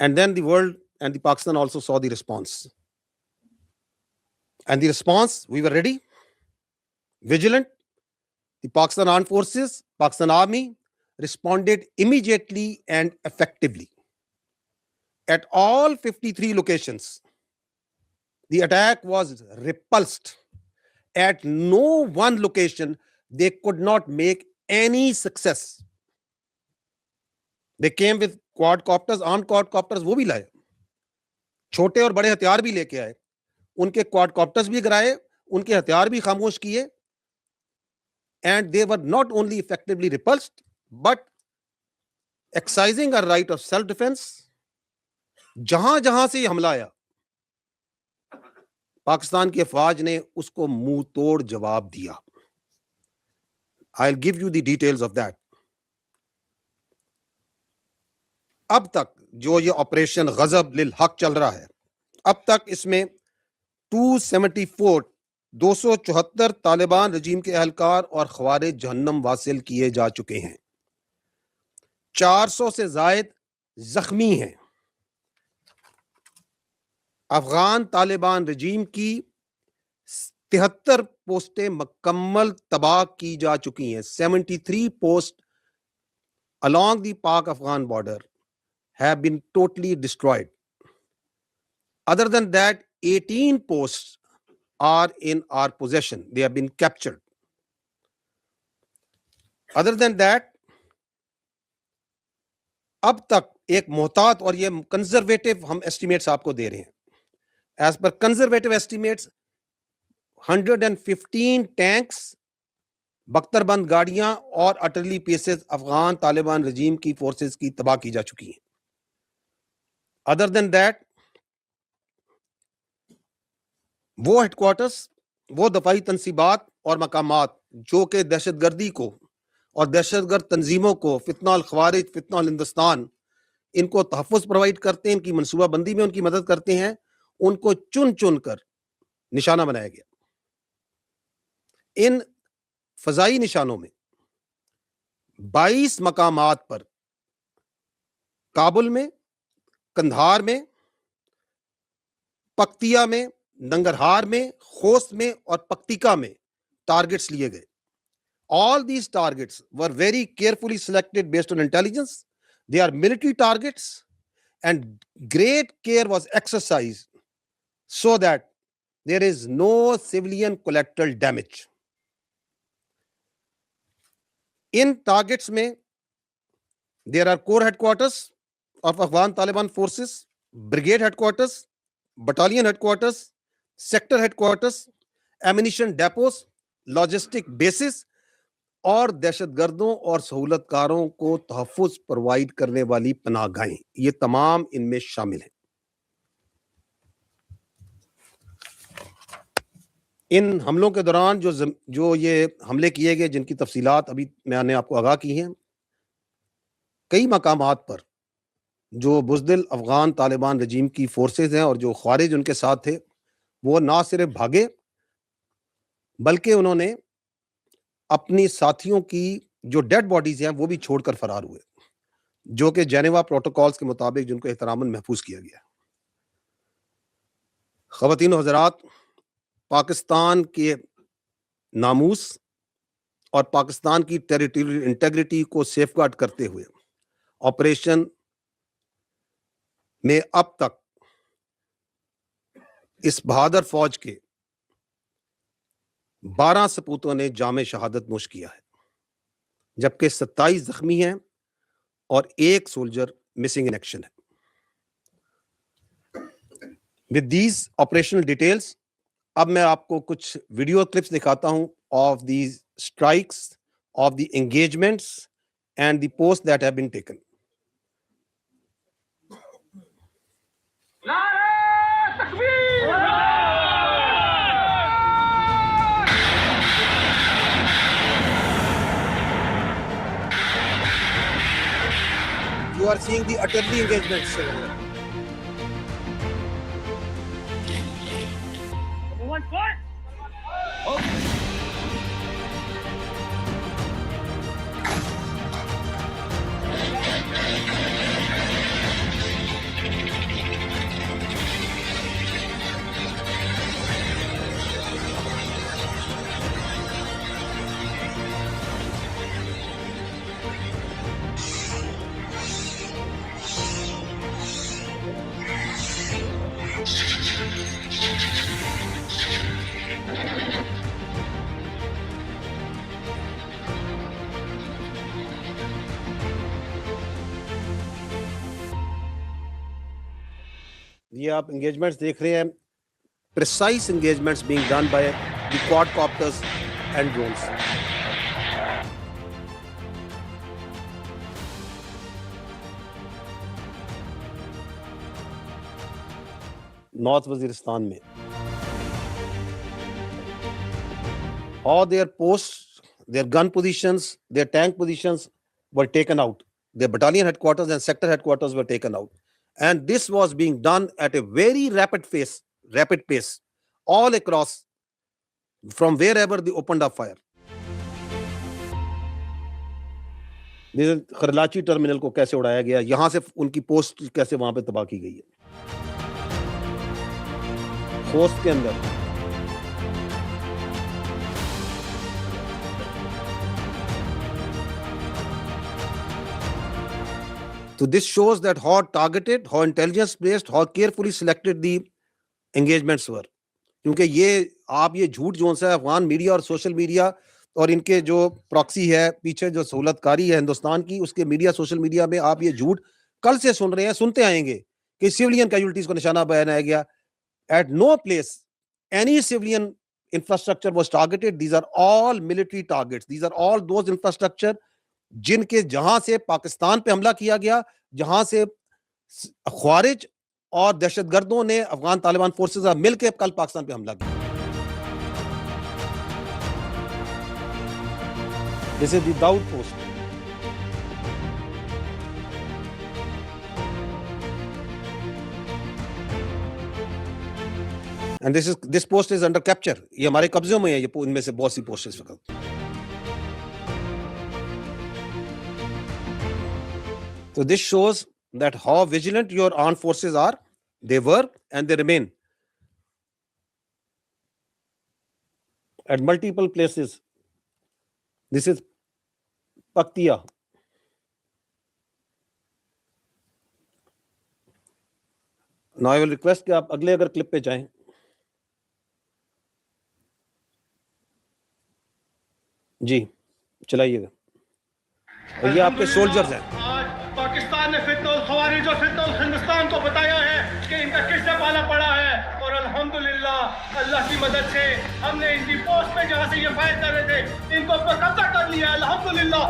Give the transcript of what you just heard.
And then the world and the Pakistan also saw the response. And the response, we were ready, vigilant. The Pakistan Armed Forces, Pakistan Army responded immediately and effectively. At all 53 locations, the attack was repulsed. At no one location, they could not make any success. They came with quadcopters, armed quadcopters, وہ بھی لائے, چھوٹے اور بڑے ہتھیار بھی لے کے آئے, ان کے quadcopters بھی گرائے, ان کے ہتھیار بھی خاموش کیے, and they were not only effectively repulsed, but exercising our right of self-defense. جہاں جہاں سے یہ حملہ آیا, پاکستان کی افواج نے اس کو منہ توڑ جواب دیا. I'll give you the details of that. اب تک جو یہ آپریشن غضب للحق چل رہا ہے, اب تک اس میں 274 طالبان رجیم کے اہلکار اور خوارج جہنم واصل کیے جا چکے ہیں. 400 سے زائد زخمی ہیں. افغان طالبان رجیم کی 73 پوسٹیں مکمل تباہ کی جا چکی ہیں. 73 post along the Pak-Afghan border have been totally destroyed. Other than that, 18 posts are in our possession. They have been captured. Other than that, اب تک ایک محتاط, اور یہ کنزرویٹو ہم ایسٹیمیٹس آپ کو دے رہے ہیں, as per conservative estimates 115 tanks, بختر بند گاڑیاں اور utterly pieces Afghan Taliban regime کی فورسز کی تباہ کی جا چکی ہیں. ادر دین دیٹ, وہ ہیڈ کوارٹرز, وہ دفاعی تنصیبات اور مقامات جو کہ دہشت گردی کو اور دہشت گرد تنظیموں کو, فتنہ الخوارج, فتنہ الہندوستان, ان کو تحفظ پرووائڈ کرتے ہیں, ان کی منصوبہ بندی میں ان کی مدد کرتے ہیں, ان کو چن چن کر نشانہ بنایا گیا. ان فضائی نشانوں میں 22 مقامات پر کابل میں, کندھار میں, پکتیا میں, ننگرہار میں, خوست میں اور پکتیکا میں ٹارگٹس لیے گئے. All these targets were very carefully selected based on intelligence. They are military targets, and great care was exercised so that there is no civilian collateral damage. In targets mein, there are core headquarters of Afghan Taliban forces, brigade headquarters, battalion headquarters, sector headquarters, ammunition depots, logistic bases, اور دہشت گردوں اور سہولت کاروں کو تحفظ provide کرنے والی پناہ گاہیں, یہ تمام ان میں شامل ہیں. ان حملوں کے دوران جو یہ حملے کیے گئے, جن کی تفصیلات ابھی میں نے آپ کو آگاہ کی ہیں, کئی مقامات پر جو بزدل افغان طالبان رجیم کی فورسز ہیں اور جو خوارج ان کے ساتھ تھے, وہ نہ صرف بھاگے بلکہ انہوں نے اپنی ساتھیوں کی جو ڈیڈ باڈیز ہیں وہ بھی چھوڑ کر فرار ہوئے, جو کہ جنیوا پروٹوکولز کے مطابق جن کو احتراماً محفوظ کیا گیا. خواتین و حضرات, پاکستان کے ناموس اور پاکستان کی ٹیریٹوریل انٹیگریٹی کو سیف گارڈ کرتے ہوئے آپریشن میں اب تک اس بہادر فوج کے 12 سپوتوں نے جام شہادت نوش کیا ہے, جبکہ 27 زخمی ہیں اور 1 سولجر مسنگ ان ایکشن ہے. With these operational details, اب میں آپ کو کچھ ویڈیو کلپس دکھاتا ہوں of these strikes, of the engagements and the posts that have been taken. You are seeing the utterly engagements. One foot. Oh. یہ آپ انگیجمنٹس دیکھ رہے ہیں, precise engagements being done by the quadcopters and drones. North Waziristan میں all their posts, their gun positions, their tank positions were taken out. Their battalion headquarters and sector headquarters were taken out. And this was being done at a very rapid pace, all across, from wherever they opened up fire. Kharlachi terminal کو کیسے اڑایا گیا, یہاں سے ان کی post کیسے وہاں پہ تباہ کی گئی ہے. خوست کے اندر So this shows that how targeted, how intelligence based, how carefully selected the engagements were. کیونکہ یہ آپ یہ جھوٹ جو ہے افغان میڈیا اور سوشل میڈیا اور ان کے جو پراکسی ہے پیچھے جو سہولت کاری ہے ہندوستان کی, اس کے میڈیا سوشل میڈیا میں آپ یہ جھوٹ کل سے سن رہے ہیں, سنتے آئیں گے کہ سیولین کیجولٹیز کو نشانہ بنایا گیا. At no place any civilian infrastructure was targeted. These are all military targets. These are all those infrastructure جن کے جہاں سے پاکستان پہ حملہ کیا گیا, جہاں سے خوارج اور دہشت گردوں نے افغان طالبان فورسز مل کے کل پاکستان پہ حملہ کیا. This is the Dawood post. And this post is under capture. یہ ہمارے قبضوں میں ہے, یہ ان میں سے بہت سی پوسٹ اس وقت. So this shows that how vigilant your armed forces are. They were and they remain at multiple places. This is Paktiya. Now I will request کہ آپ اگلے اگر کلپ پہ جائیں. جی چلائیے گا. اور یہ آپ کے سولجرز ہیں. پاکستان نے فتنہ الخوارج اور فتنہ ہندوستان کو بتایا ہے کہ ان کا کس سے پالا پڑا ہے, اور الحمدللہ اللہ کی مدد سے ہم نے ان کی پوسٹ پہ جہاں سے یہ فائر کر رہے تھے ان کو قبضہ کر لیا الحمدللہ.